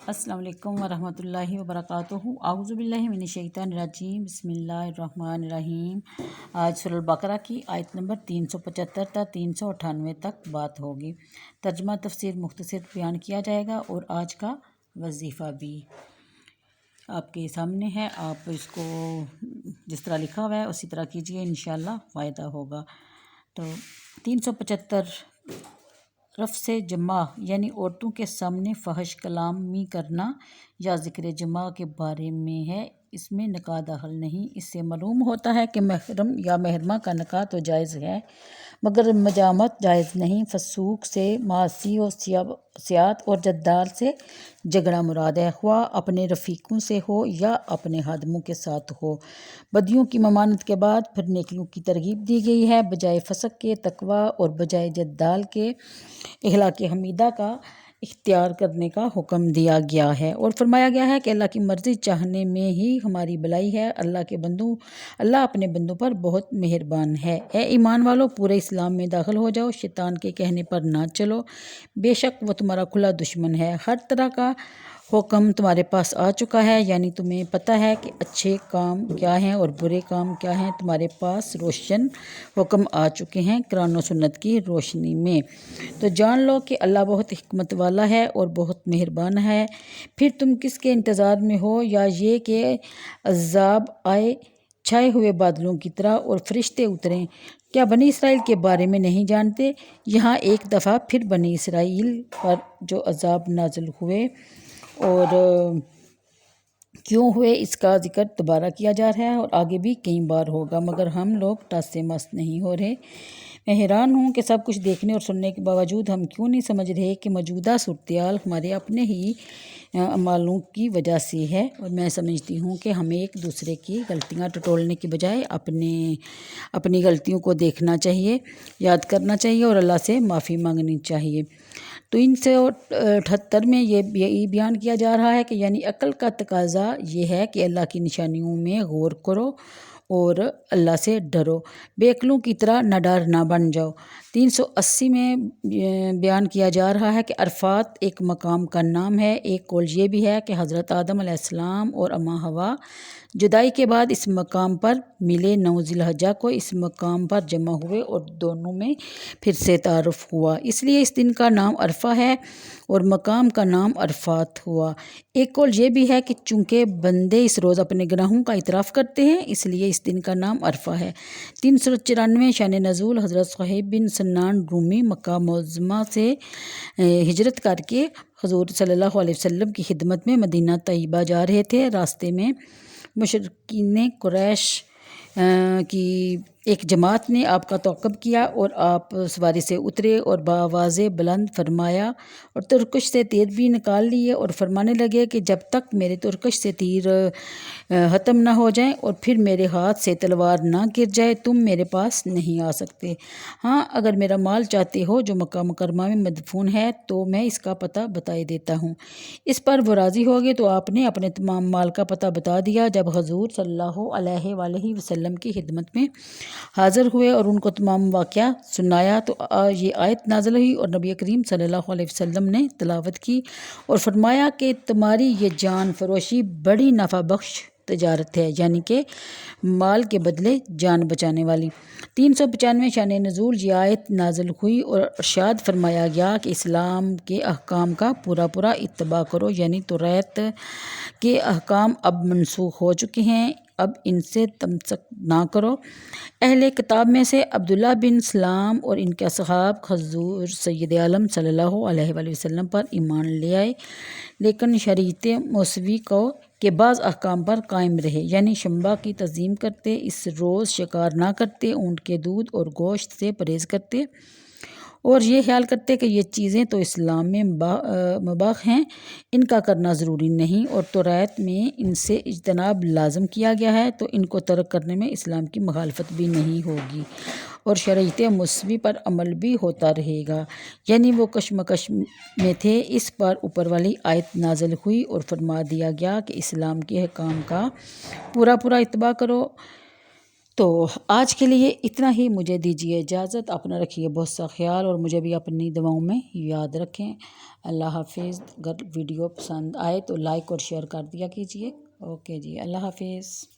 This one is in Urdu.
السلام علیکم ورحمۃ اللہ وبرکاتہ۔ اعوذ باللہ من الشیطان الرجیم، بسم اللہ الرحمن الرحیم۔ آج سورہ البقرہ کی آیت نمبر 375 تا 398 تک بات ہوگی۔ ترجمہ تفسیر مختصر بیان کیا جائے گا اور آج کا وظیفہ بھی آپ کے سامنے ہے۔ آپ اس کو جس طرح لکھا ہوا ہے اسی طرح کیجئے، انشاءاللہ فائدہ ہوگا۔ تو 375 رفع سے جمع یعنی عورتوں کے سامنے فحش کلامی کرنا یا ذکر جمع کے بارے میں ہے۔ اس میں نکاح داخل نہیں۔ اس سے معلوم ہوتا ہے کہ محرم یا محرمہ کا نکاح تو جائز ہے مگر مجامعت جائز نہیں۔ فسوق سے معاصی و سیاحت اور جدال سے جھگڑا مراد ہے، خواہ اپنے رفیقوں سے ہو یا اپنے خادموں کے ساتھ ہو۔ بدیوں کی ممانعت کے بعد پھر نیکیوں کی ترغیب دی گئی ہے۔ بجائے فسق کے تقویٰ اور بجائے جدال کے اخلاق حمیدہ کا اختیار کرنے کا حکم دیا گیا ہے، اور فرمایا گیا ہے کہ اللہ کی مرضی چاہنے میں ہی ہماری بھلائی ہے۔ اللہ اپنے بندوں پر بہت مہربان ہے۔ اے ایمان والو، پورے اسلام میں داخل ہو جاؤ، شیطان کے کہنے پر نہ چلو، بے شک وہ تمہارا کھلا دشمن ہے۔ ہر طرح کا حکم تمہارے پاس آ چکا ہے، یعنی تمہیں پتہ ہے کہ اچھے کام کیا ہیں اور برے کام کیا ہیں۔ تمہارے پاس روشن حکم آ چکے ہیں قرآن و سنت کی روشنی میں، تو جان لو کہ اللہ بہت حکمت والا ہے اور بہت مہربان ہے۔ پھر تم کس کے انتظار میں ہو؟ یا یہ کہ عذاب آئے چھائے ہوئے بادلوں کی طرح اور فرشتے اتریں؟ کیا بنی اسرائیل کے بارے میں نہیں جانتے؟ یہاں ایک دفعہ پھر بنی اسرائیل پر جو عذاب نازل ہوئے اور کیوں ہوئے اس کا ذکر دوبارہ کیا جا رہا ہے، اور آگے بھی کئی بار ہوگا، مگر ہم لوگ ٹس سے مس نہیں ہو رہے۔ میں حیران ہوں کہ سب کچھ دیکھنے اور سننے کے باوجود ہم کیوں نہیں سمجھ رہے کہ موجودہ صورتحال ہمارے اپنے ہی اعمالوں کی وجہ سے ہے، اور میں سمجھتی ہوں کہ ہمیں ایک دوسرے کی غلطیاں ٹٹولنے کی بجائے اپنی غلطیوں کو دیکھنا چاہیے، یاد کرنا چاہیے اور اللہ سے معافی مانگنی چاہیے۔ تو 378 میں یہ بیان کیا جا رہا ہے کہ یعنی عقل کا تقاضا یہ ہے کہ اللہ کی نشانیوں میں غور کرو اور اللہ سے ڈرو، بے عقلوں کی طرح نڈر نہ بن جاؤ۔ 380 میں بیان کیا جا رہا ہے کہ عرفات ایک مقام کا نام ہے۔ ایک قول یہ بھی ہے کہ حضرت آدم علیہ السلام اور اماں حوا جدائی کے بعد اس مقام پر ملے، 9 ذی الحجہ کو اس مقام پر جمع ہوئے اور دونوں میں پھر سے تعارف ہوا، اس لیے اس دن کا نام عرفہ ہے اور مقام کا نام عرفات ہوا۔ ایک قول یہ بھی ہے کہ چونکہ بندے اس روز اپنے گناہوں کا اعتراف کرتے ہیں اس لیے اس دن کا نام عرفہ ہے۔ 394 شان نزول، حضرت صہیب بن سنان رومی مکہ معظمہ سے ہجرت کر کے حضور صلی اللہ علیہ وسلم کی خدمت میں مدینہ طیبہ جا رہے تھے۔ راستے میں مشرکین قریش کی ایک جماعت نے آپ کا تعاقب کیا اور آپ سواری سے اترے اور بآواز بلند فرمایا اور ترکش سے تیر بھی نکال لیے اور فرمانے لگے کہ جب تک میرے ترکش سے تیر ختم نہ ہو جائیں اور پھر میرے ہاتھ سے تلوار نہ گر جائے تم میرے پاس نہیں آ سکتے۔ ہاں، اگر میرا مال چاہتے ہو جو مکہ مکرمہ میں مدفون ہے تو میں اس کا پتہ بتائے دیتا ہوں۔ اس پر وہ راضی ہو گئے تو آپ نے اپنے تمام مال کا پتہ بتا دیا۔ جب حضور صلی اللہ علیہ وآلہ وسلم کی خدمت میں حاضر ہوئے اور ان کو تمام واقعہ سنایا تو یہ آیت نازل ہوئی اور نبی کریم صلی اللہ علیہ وسلم نے تلاوت کی اور فرمایا کہ تمہاری یہ جان فروشی بڑی نفع بخش تجارت ہے، یعنی کہ مال کے بدلے جان بچانے والی۔ 395 شان نزول، یہ آیت نازل ہوئی اور ارشاد فرمایا گیا کہ اسلام کے احکام کا پورا اتباع کرو، یعنی توریت کے احکام اب منسوخ ہو چکے ہیں، اب ان سے تمسک نہ کرو۔ اہل کتاب میں سے عبداللہ بن سلام اور ان کے اصحاب حضور سید عالم صلی اللہ علیہ وآلہ وسلم پر ایمان لے آئے، لیکن شریعت موسوی کے بعض احکام پر قائم رہے، یعنی شنبہ کی تعظیم کرتے، اس روز شکار نہ کرتے، اونٹ کے دودھ اور گوشت سے پرہیز کرتے اور یہ خیال کرتے کہ یہ چیزیں تو اسلام میں مباح ہیں، ان کا کرنا ضروری نہیں، اور توریت میں ان سے اجتناب لازم کیا گیا ہے، تو ان کو ترک کرنے میں اسلام کی مخالفت بھی نہیں ہوگی اور شریعت موسوی پر عمل بھی ہوتا رہے گا، یعنی وہ کشمکش میں تھے۔ اس پر اوپر والی آیت نازل ہوئی اور فرما دیا گیا کہ اسلام کے احکام کا پورا اتباع کرو، تو آج کے لیے اتنا ہی، مجھے دیجیے اجازت، اپنا رکھیے بہت سا خیال اور مجھے بھی اپنی دعاؤں میں یاد رکھیں۔ اللہ حافظ۔ اگر ویڈیو پسند آئے تو لائک اور شیئر کر دیا کیجیے۔ اوکے جی، اللہ حافظ۔